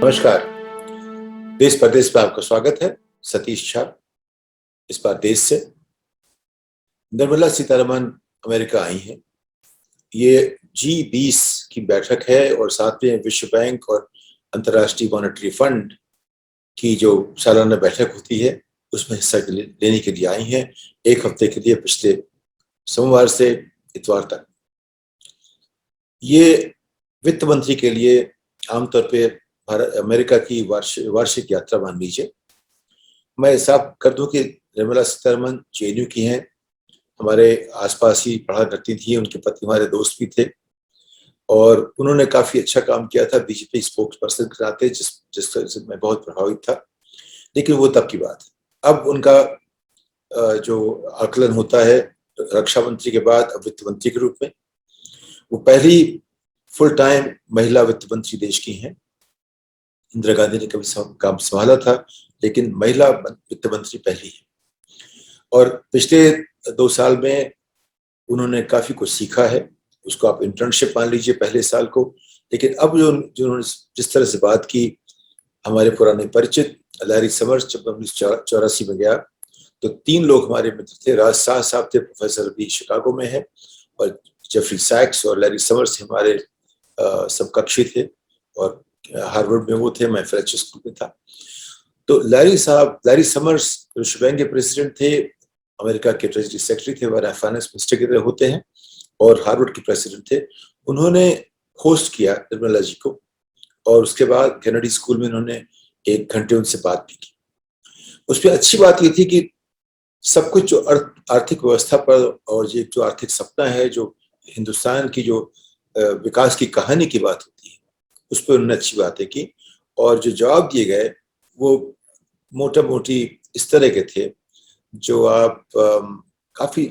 नमस्कार। देश परदेश में आपका स्वागत है। सतीश झा इस बार देश से। निर्मला सीतारमण अमेरिका आई हैं। ये G20 की बैठक है और साथ में विश्व बैंक और अंतर्राष्ट्रीय मॉनेटरी फंड की जो सालाना बैठक होती है उसमें हिस्सा लेने के लिए आई हैं। एक हफ्ते के लिए पिछले सोमवार से इतवार तक। ये वित्त मंत्री के लिए आमतौर पे भारत अमेरिका की वार्षिक यात्रा मान लीजिए। मैं साफ कर दूं कि निर्मला सीतारमण JNU की हैं। हमारे आसपास ही पढ़ा करती थी। उनके पति हमारे दोस्त भी थे और उन्होंने काफी अच्छा काम किया था BJP स्पोक्स पर्सन के नाते, जिस तरह से मैं बहुत प्रभावित था। लेकिन वो तब की बात है। अब उनका जो आकलन होता है रक्षा मंत्री के बाद अब वित्त मंत्री के रूप में, वो पहली फुल टाइम महिला वित्त मंत्री देश की हैं। इंदिरा गांधी ने कभी काम संभाला था, लेकिन महिला वित्त मंत्री पहली है। और पिछले 2 साल में उन्होंने काफी कुछ सीखा है। उसको आप इंटर्नशिप मान लीजिए पहले साल को। लेकिन अब जो उन्होंने जिस तरह से बात की, हमारे पुराने परिचित लैरी समर्स जब 1984 में गया तो 3 लोग हमारे मित्र थे। राज शाह साहब थे, प्रोफेसर अभी शिकागो में है, और जेफरी सैक्स और लैरी समर्स हमारे समकक्षी थे और हार्वर्ड में वो थे, मैं फ्रेंच स्कूल में था। तो लैरी समर्स विश्व बैंक के प्रेसिडेंट थे, अमेरिका के ट्रेजरी सेक्रेटरी थे, वह फाइनेंस मिनिस्टर की तरह होते हैं, और हार्वर्ड के प्रेसिडेंट थे। उन्होंने होस्ट किया निर्मला जी को, और उसके बाद कैनेडी स्कूल में उन्होंने 1 घंटे उनसे बात भी की। उसमें अच्छी बात ये थी कि सब कुछ जो आर्थिक व्यवस्था पर और ये जो आर्थिक सपना है, जो हिंदुस्तान की जो विकास की कहानी की बात होती है, उस पर उन्होंने अच्छी बातें की। और जो जवाब दिए गए वो मोटा मोटी इस तरह के थे जो आप काफी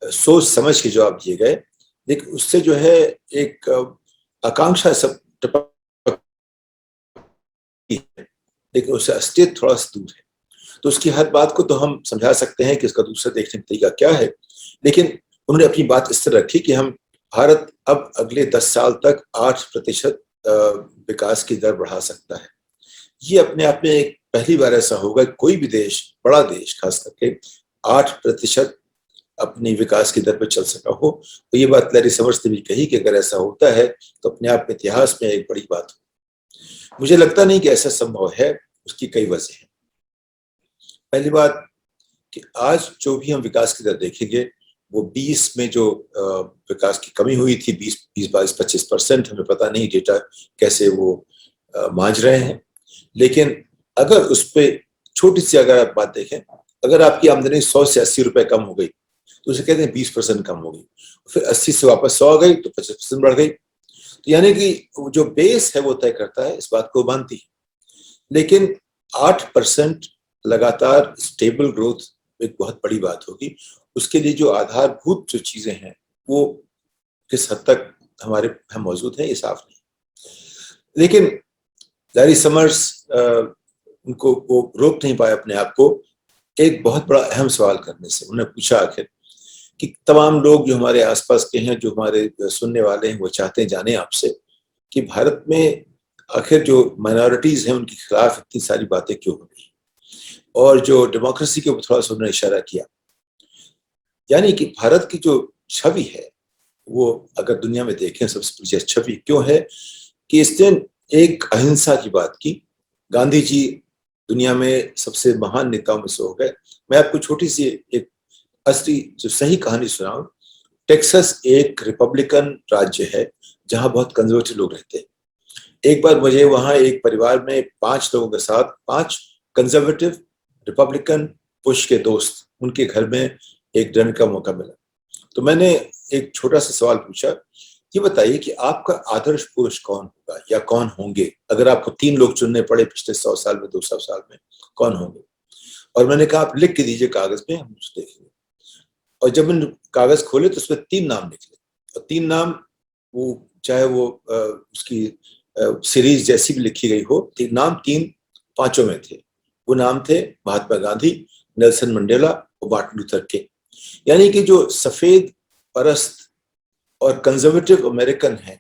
सोच समझ के जवाब दिए गए, लेकिन उससे जो है एक आकांक्षा सब लेकिन उससे असलियत थोड़ा सा दूर है। तो उसकी हर बात को तो हम समझा सकते हैं कि उसका दूसरा देखने का तरीका क्या है, लेकिन उन्होंने अपनी बात इस तरह रखी कि हम भारत अब अगले 10 साल तक 8% विकास की दर बढ़ा सकता है। ये अपने आप में एक पहली बार ऐसा होगा कि कोई भी देश, बड़ा देश खास करके, 8% अपनी विकास की दर पर चल सका हो। तो ये बात लैरी समर्स ने भी कही कि अगर ऐसा होता है तो अपने आप में इतिहास में एक बड़ी बात हो। मुझे लगता नहीं कि ऐसा संभव है। उसकी कई वजह हैं। पहली बात कि आज जो भी हम विकास की दर देखेंगे वो 20 में जो विकास की कमी हुई थी, 20-22-25%, हमें पता नहीं डेटा कैसे वो मांझ रहे हैं। लेकिन अगर उस पर छोटी सी अगर आप बात देखें, अगर आपकी आमदनी 100 से 80 रुपए कम हो गई तो उसे कहते हैं 20% कम हो गई। फिर 80 से वापस 100 आ गई तो 50% बढ़ गई। तो यानी कि जो बेस है वो तय करता है, इस बात को मानती है। लेकिन 8% लगातार स्टेबल ग्रोथ एक बहुत बड़ी बात होगी। उसके लिए जो आधारभूत जो चीजें हैं वो किस हद तक हमारे यहाँ मौजूद है, ये साफ नहीं। लेकिन लैरी समर्स उनको वो रोक नहीं पाए अपने आप को एक बहुत बड़ा अहम सवाल करने से। उन्होंने पूछा आखिर कि तमाम लोग जो हमारे आसपास के हैं, जो हमारे सुनने वाले हैं, वो चाहते हैं जाने आपसे कि भारत में आखिर जो माइनॉरिटीज हैं उनके खिलाफ इतनी सारी बातें क्यों हो रही, और जो डेमोक्रेसी के ऊपर थोड़ा सा उन्होंने इशारा किया। यानी कि भारत की जो छवि है वो अगर दुनिया में देखें, सबसे बड़ी छवि क्यों है कि इसने एक अहिंसा की बात की। गांधी जी दुनिया में सबसे महान नेताओं में से हो गए। मैं आपको छोटी सी एक असली जो सही कहानी सुनाऊं। टेक्सास एक रिपब्लिकन राज्य है जहां बहुत कंजर्वेटिव लोग रहते हैं। एक बार मुझे वहां एक परिवार में 5 लोगों के साथ, 5 कंजर्वेटिव रिपब्लिकन पुश के दोस्त, उनके घर में एक डिनर का मौका मिला। तो मैंने एक छोटा सा सवाल पूछा, ये बताइए कि आपका आदर्श पुरुष कौन होगा या कौन होंगे, अगर आपको 3 लोग चुनने पड़े पिछले 100 साल में, 200 साल में, कौन होंगे? और मैंने कहा आप लिख के दीजिए कागज में, हम उसको देखेंगे। और जब मैंने कागज खोले तो उसमें 3 नाम निकले, और 3 नाम वो चाहे वो उसकी सीरीज जैसी भी लिखी गई हो, 3 नाम 3 पांचों में थे। वो नाम थे महात्मा गांधी, नेल्सन मंडेला और मार्टिन लूथर किंग। यानी कि जो सफेद परस्त और कंजर्वेटिव अमेरिकन हैं,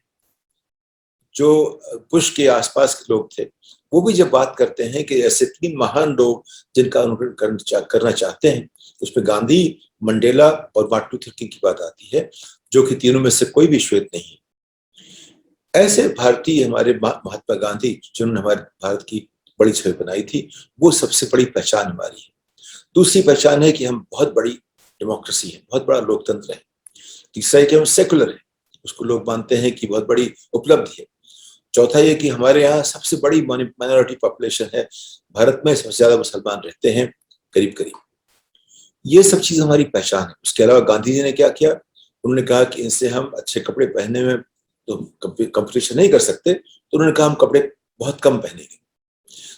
जो बुश के आसपास के लोग थे, वो भी जब बात करते हैं कि ऐसे 3 महान लोग जिनका अनुकरण करना चाहते हैं, उसमें गांधी, मंडेला और मार्टिन लूथर किंग की बात आती है, जो कि तीनों में से कोई भी श्वेत नहीं है। ऐसे भारतीय हमारे महात्मा गांधी, जिन्होंने हमारे भारत की बड़ी छवि बनाई थी, वो सबसे बड़ी पहचान हमारी है। दूसरी पहचान है कि हम बहुत बड़ी डेमोक्रेसी है, बहुत बड़ा लोकतंत्र है। तीसरा है कि हम सेकुलर है, उसको लोग मानते हैं कि बहुत बड़ी उपलब्धि है। चौथा ये कि हमारे यहाँ सबसे बड़ी माइनॉरिटी पॉपुलेशन है, भारत में सबसे ज्यादा मुसलमान रहते हैं, करीब करीब। ये सब चीज हमारी पहचान है। उसके अलावा गांधी जी ने क्या किया, उन्होंने कहा कि इनसे हम अच्छे कपड़े पहनने में तो कंपटीशन नहीं कर सकते, तो उन्होंने कहा हम कपड़े बहुत कम पहनेंगे।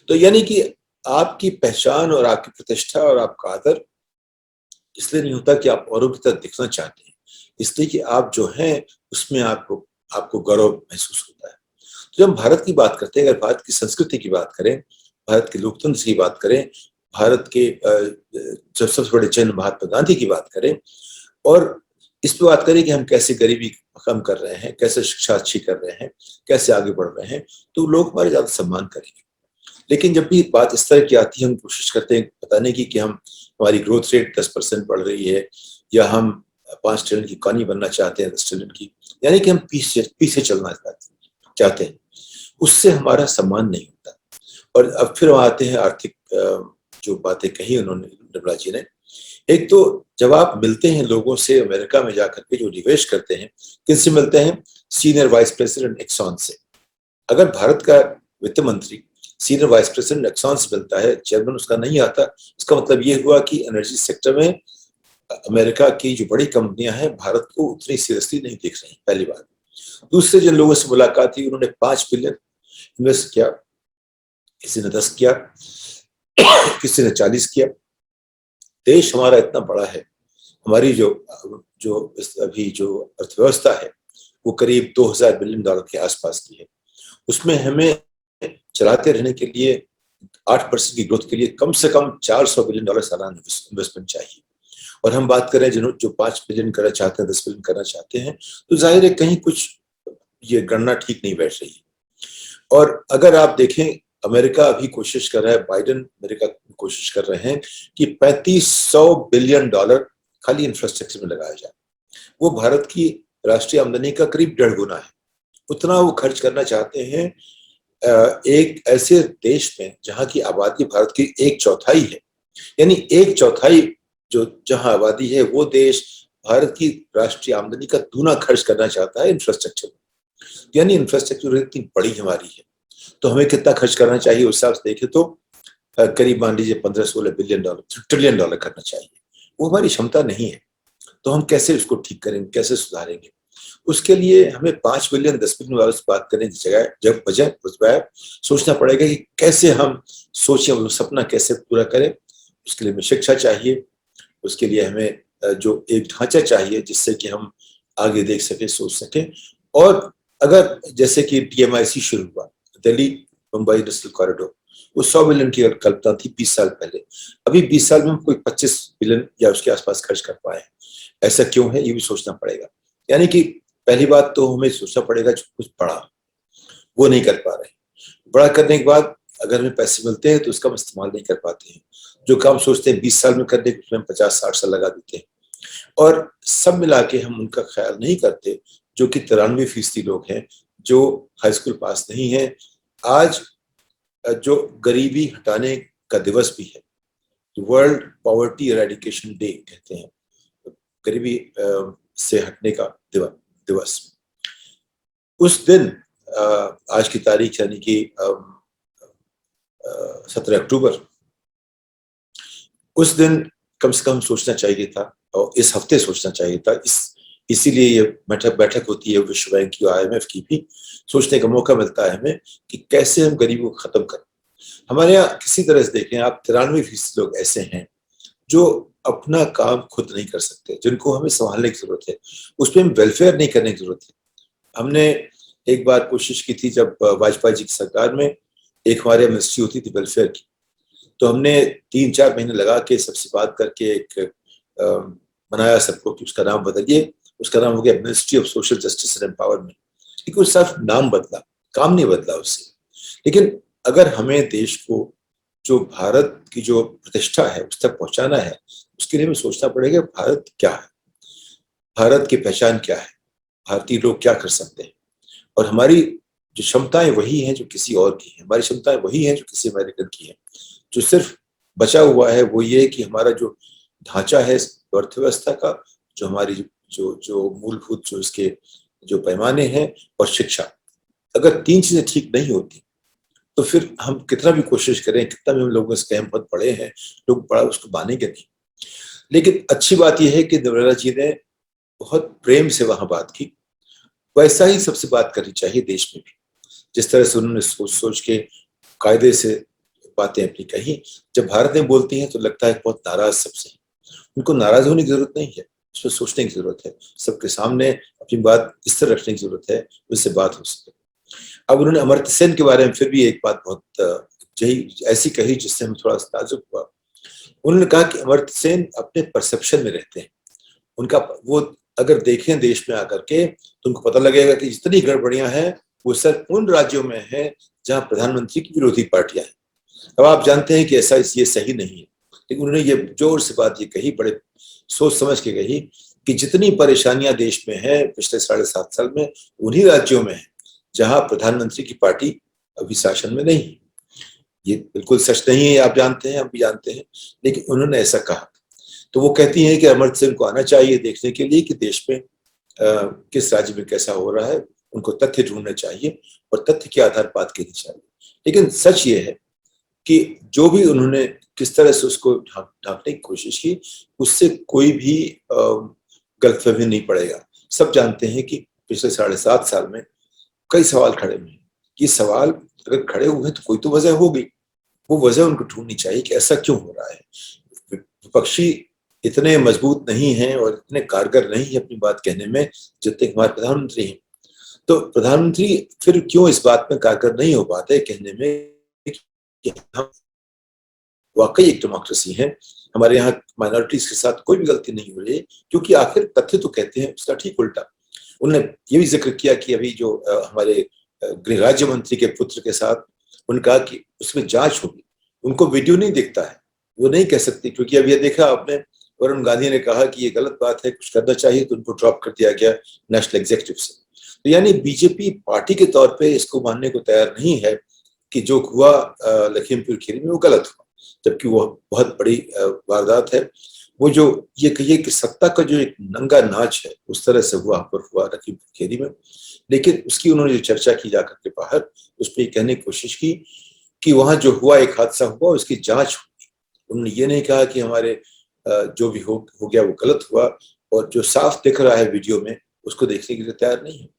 तो यानी कि आपकी पहचान और आपकी प्रतिष्ठा और आपका आदर इसलिए नहीं होता कि आप औरों की तरह दिखना चाहते हैं, इसलिए कि आप जो हैं उसमें आपको आपको गौरव महसूस होता है। तो जब हम भारत की बात करते हैं, अगर भारत की संस्कृति की बात करें, भारत के लोकतंत्र की बात करें, भारत के जब सबसे बड़े जन महात्मा गांधी की बात करें, और इस पर बात करें कि हम कैसे गरीबी कम कर रहे हैं, कैसे शिक्षा अच्छी कर रहे हैं, कैसे आगे बढ़ रहे हैं, तो लोग हमारे ज्यादा सम्मान करेंगे। लेकिन जब भी बात इस तरह की आती है, हम कोशिश करते हैं बताने की कि हम हमारी ग्रोथ रेट 10% बढ़ रही है, या हम 5 ट्रिलियन की इकॉनमी बनना चाहते हैं 10 ट्रिलियन की, यानी कि हम पीछे चलना चाहते हैं, उससे हमारा सम्मान नहीं होता। और अब फिर आते हैं आर्थिक जो बातें कही उन्होंने, निर्मला जी ने। एक तो जब आप मिलते हैं लोगों से, अमेरिका में जाकर के जो निवेश करते हैं, किनसे मिलते हैं? सीनियर वाइस प्रेसिडेंट एक्सॉन से। अगर भारत का वित्त मंत्री सीनियर वाइस प्रेसिडेंट एक्सॉन से मिलता है, चेयरमैन उसका नहीं आता, इसका मतलब ये हुआ कि एनर्जी सेक्टर में अमेरिका की जो बड़ी कंपनियां हैं भारत को उतनी सीरियसली नहीं देख रही, पहली बात। दूसरे जिन लोगों से मुलाकात हुई, उन्होंने 5 बिलियन इन्वेस्ट किया, किसी ने 10 किया, किसी ने 40 किया। देश हमारा इतना बड़ा है, हमारी जो जो अभी जो अर्थव्यवस्था है वो करीब 2000 बिलियन डॉलर के आसपास की है। उसमें हमें चलाते रहने के लिए 8% की ग्रोथ के लिए कम से कम 400 बिलियन डॉलर सालाना इन्वेस्टमेंट चाहिए। और हम बात करें जो 5 बिलियन करना चाहते हैं, 10 बिलियन करना चाहते हैं, तो जाहिर है कहीं कुछ ये गणना ठीक नहीं बैठ रही। और अगर आप देखें, अमेरिका अभी कोशिश कर रहा है, बाइडेन अमेरिका कोशिश कर रहे हैं कि 3500 बिलियन डॉलर खाली इंफ्रास्ट्रक्चर में लगाया जाए। वो भारत की राष्ट्रीय आमदनी का करीब 1.5 गुना है, उतना वो खर्च करना चाहते हैं एक ऐसे देश में जहां की आबादी भारत की 1/4 है। यानी 1/4 जो जहां आबादी है, वो देश भारत की राष्ट्रीय आमदनी का दूना खर्च करना चाहता है इंफ्रास्ट्रक्चर में। यानी इंफ्रास्ट्रक्चर इतनी बड़ी हमारी है, तो हमें कितना खर्च करना चाहिए उस हिसाब से देखें तो करीब मान लीजिए 15-16 बिलियन डॉलर, ट्रिलियन डॉलर करना चाहिए। वो हमारी क्षमता नहीं है, तो हम कैसे उसको ठीक करेंगे, कैसे सुधारेंगे? उसके लिए हमें 5 बिलियन 10 बिलियन डॉलर से बात करने की जगह जब बजाय सोचना पड़ेगा कि कैसे हम सोचें, वो सपना कैसे पूरा करें। उसके लिए हमें शिक्षा चाहिए, उसके लिए हमें जो एक ढांचा चाहिए जिससे कि हम आगे देख सके, सोच सके। और अगर जैसे कि DMIC शुरू हुआ, दिल्ली मुंबई इंडस्ट्रियल कॉरिडोर, वो 100 बिलियन की कल्पना थी 20 साल पहले। अभी 20 साल में हम कोई 25 बिलियन या उसके आसपास खर्च कर पाए। ऐसा क्यों है, ये भी सोचना पड़ेगा। यानी कि पहली बात तो हमें सोचना पड़ेगा जो कुछ बड़ा, वो नहीं कर पा रहे। बड़ा करने के बाद अगर हमें पैसे मिलते हैं तो उसका हम इस्तेमाल नहीं कर पाते हैं। जो काम सोचते हैं 20 साल में करने के, उसमें 50-60 साल लगा देते हैं। और सब मिला के हम उनका ख्याल नहीं करते, जो कि 93% लोग हैं जो हाई स्कूल पास नहीं है। आज जो गरीबी हटाने का दिवस भी है, वर्ल्ड पॉवर्टी एरेडिकेशन डे कहते हैं, गरीबी से हटने का दिवस। उस दिन आज की तारीख यानी कि 17 अक्टूबर, उस दिन कम से कम सोचना चाहिए था, और इस हफ्ते सोचना चाहिए था। इसीलिए ये बैठक होती है विश्व बैंक की, IMF की भी, सोचने का मौका मिलता है हमें कि कैसे हम गरीबी को खत्म करें। हमारे यहाँ किसी तरह से देखें आप, 93% लोग ऐसे हैं जो अपना काम खुद नहीं कर सकते, जिनको हमें संभालने की जरूरत है, उसमें वेलफेयर नहीं करने की जरूरत है। हमने एक बार कोशिश की थी जब वाजपेयी जी की सरकार में, एक हमारे मिनिस्ट्री होती थी वेलफेयर की, तो हमने 3-4 महीने लगा के सबसे बात करके एक बनाया सबको कि उसका नाम बदलिए। उसका नाम हो गया ministry of social justice and empowerment. लेकिन सिर्फ नाम बदला, काम नहीं बदला उससे। लेकिन अगर हमें देश को जो भारत की जो प्रतिष्ठा है उस तक पहुंचाना है, उसके लिए हमें सोचना पड़ेगा भारत क्या है, भारत की पहचान क्या है, भारतीय लोग क्या कर सकते हैं। और हमारी जो क्षमताएं वही हैं जो किसी और की हैं, हमारी क्षमताएं वही हैं जो किसी अमेरिकन की हैं। जो सिर्फ बचा हुआ है वो ये कि हमारा जो ढांचा है अर्थव्यवस्था का, जो हमारी जो जो मूलभूत जो इसके जो पैमाने हैं, और शिक्षा, अगर तीन चीजें ठीक नहीं होती तो फिर हम कितना भी कोशिश करें, कितना भी हम लोग इसके हम बहुत बड़े हैं, लोग बड़ा उसको मानेंगे नहीं। लेकिन अच्छी बात यह है कि देवेगौड़ा जी ने बहुत प्रेम से वहां बात की, वैसा ही सबसे बात करनी चाहिए देश में भी। जिस तरह से उन्होंने सोच सोच के कायदे से बातें अपनी कही, जब भारत में बोलती हैं तो लगता है बहुत नाराज सबसे। उनको नाराज होने की जरूरत नहीं है, उस पर सोचने की जरूरत है, सबके सामने अपनी बात इस तरह रखने की जरूरत है उससे बात हो सके। अब उन्होंने अमर्त्य सेन के बारे में फिर भी एक बात बहुत यही ऐसी कही जिससे हमें थोड़ा ताज्जुब हुआ। उन्होंने कहा कि अमर्त्य सेन अपने परसेप्शन में रहते हैं, उनका वो अगर देखें देश में आकर के तो उनको पता लगेगा कि जितनी गड़बड़ियां हैं वो सिर्फ उन राज्यों में है जहां प्रधानमंत्री की विरोधी पार्टियां हैं। अब आप जानते हैं कि ऐसा ये सही नहीं है, लेकिन उन्होंने ये जोर से बात ये कही, बड़े सोच समझ के कही कि जितनी परेशानियां देश में है पिछले 7.5 साल में, उन्हीं राज्यों में है जहां प्रधानमंत्री की पार्टी अभी शासन में नहीं है। ये बिल्कुल सच नहीं है, आप जानते हैं, हम भी जानते हैं, लेकिन उन्होंने ऐसा कहा। तो वो कहती हैं कि अमर्त्य सेन को आना चाहिए देखने के लिए कि देश में किस राज्य में कैसा हो रहा है, उनको तथ्य ढूंढने चाहिए और तथ्य के आधार पर बात करनी चाहिए। लेकिन सच ये है कि जो भी उन्होंने किस तरह से उसको ढांकने की कोशिश की, उससे कोई भी गलतफहमी नहीं पड़ेगा। सब जानते हैं कि पिछले 7.5 साल में कई सवाल खड़े हुए हैं। ये सवाल अगर खड़े हुए हैं तो कोई तो वजह होगी, वो वजह उनको ढूंढनी चाहिए कि ऐसा क्यों हो रहा है। विपक्षी इतने मजबूत नहीं हैं और इतने कारगर नहीं है अपनी बात कहने में जितने हमारे प्रधानमंत्री हैं। तो प्रधानमंत्री फिर क्यों इस बात में कारगर नहीं हो पाते कहने में कि हम वाकई एक डेमोक्रेसी है, हमारे यहाँ माइनॉरिटीज के साथ कोई भी गलती नहीं हो रही, क्योंकि आखिर तथ्य तो कहते हैं उसका ठीक उल्टा। उन्होंने ये भी जिक्र किया कि अभी जो हमारे गृह राज्य मंत्री के पुत्र के साथ उन्होंने कहा कि उसमें जांच होगी, उनको वीडियो नहीं दिखता है, वो नहीं कह सकती, क्योंकि अब ये देखा आपने वरुण गांधी ने कहा कि ये गलत बात है, कुछ करना चाहिए, तो उनको ड्रॉप कर दिया गया नेशनल एग्जीक्यूटिव से। तो यानी बीजेपी पार्टी के तौर पे इसको मानने को तैयार नहीं है कि जो हुआ लखीमपुर खीरी में वो गलत हुआ, जबकि वो बहुत बड़ी वारदात है। वो जो ये कहिए कि सत्ता का जो एक नंगा नाच है उस तरह से हुआ पर हुआ लखीमपुर खीरी में। लेकिन उसकी उन्होंने जो चर्चा की जाकर के बाहर, उसमें कहने की कोशिश की कि वहां जो हुआ एक हादसा हुआ उसकी जांच होगी। उन्होंने ये नहीं कहा कि हमारे जो भी हो गया वो गलत हुआ, और जो साफ दिख रहा है वीडियो में उसको देखने के लिए तैयार नहीं है।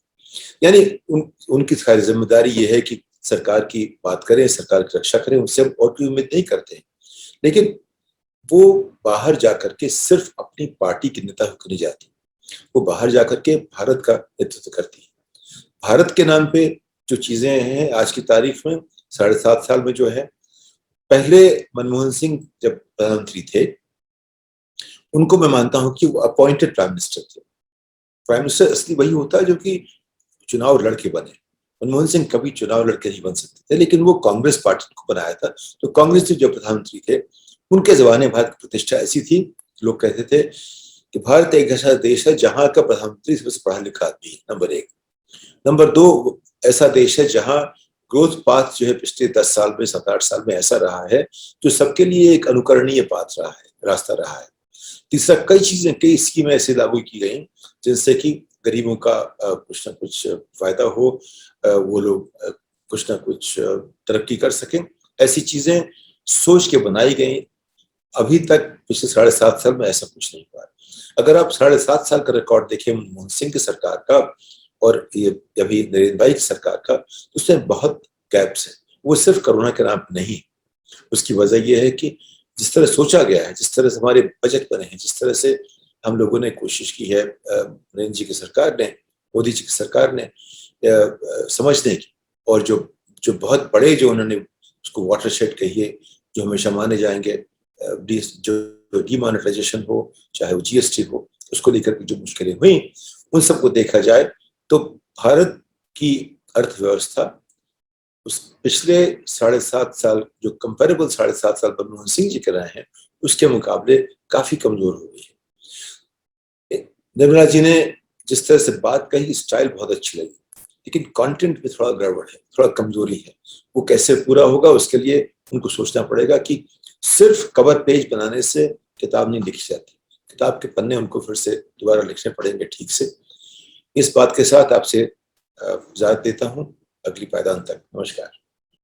यानी उनकी सारी जिम्मेदारी ये है कि सरकार की बात करें, सरकार की रक्षा करें, उनसे हम और कोई उम्मीद नहीं करते हैं। लेकिन वो बाहर जाकर के सिर्फ अपनी पार्टी की नेता होकर नहीं जाती, वो बाहर जाकर के भारत का नेतृत्व करती है। भारत के नाम पे जो चीजें हैं आज की तारीख में 7.5 साल में जो है, पहले मनमोहन सिंह जब प्रधानमंत्री थे उनको मैं मानता हूं कि वो अपॉइंटेड प्राइम मिनिस्टर थे। प्राइम मिनिस्टर असली वही होता है जो कि चुनाव लड़के बने। मनमोहन सिंह कभी चुनाव लड़के नहीं बन सकते थे, लेकिन वो कांग्रेस पार्टी को बनाया था। तो कांग्रेस के जो प्रधानमंत्री थे उनके जमाने भारत की प्रतिष्ठा ऐसी थी, लोग कहते थे कि भारत एक ऐसा देश है जहां का प्रधानमंत्री सबसे पढ़ा लिखा आदमी है, नंबर 1। नंबर 2, ऐसा देश है जहां ग्रोथ पाथ जो है पिछले 10 साल में 7-8 साल में ऐसा रहा है जो सबके लिए एक अनुकरणीय पाथ रहा है, रास्ता रहा है। तीसरा, कई चीजें, कई स्कीमें ऐसे लागू की गई जिनसे कि गरीबों का कुछ ना कुछ फायदा हो, वो लोग कुछ ना कुछ तरक्की कर सकें, ऐसी चीजें सोच के बनाई गई। अभी तक पिछले 7.5 साल में ऐसा कुछ नहीं हुआ। अगर आप 7.5 साल का रिकॉर्ड देखें मनमोहन सिंह की सरकार का और ये अभी नरेंद्र भाई की सरकार का, तो उसमें बहुत गैप्स है। वो सिर्फ कोरोना के नाम पर नहीं, उसकी वजह यह है कि जिस तरह सोचा गया है, जिस तरह से हमारे बजट बने हैं, जिस तरह से हम लोगों ने कोशिश की है, नरेंद्र जी की सरकार ने, मोदी जी की सरकार ने समझने की, और जो जो बहुत बड़े जो उन्होंने उसको वाटरशेड कहिए, जो हमेशा माने जाएंगे, जो डीमोनेटाइजेशन हो चाहे वो जीएसटी हो, उसको लेकर के जो मुश्किलें हुई, उन सबको देखा जाए तो भारत की अर्थव्यवस्था उस पिछले 7.5 साल जो कंपेरेबल 7.5 साल मनमोहन सिंह जी कर रहे हैं उसके मुकाबले काफी कमजोर हो गई है। निर्मला जी ने जिस तरह से बात कही, स्टाइल बहुत अच्छी लगी, लेकिन कंटेंट में थोड़ा गड़बड़ है, थोड़ा कमजोरी है। वो कैसे पूरा होगा उसके लिए उनको सोचना पड़ेगा कि सिर्फ कवर पेज बनाने से किताब नहीं लिखी जाती, किताब के पन्ने उनको फिर से दोबारा लिखने पड़ेंगे ठीक से। इस बात के साथ आपसे इजाजत देता हूँ, अगली पायदान तक, नमस्कार।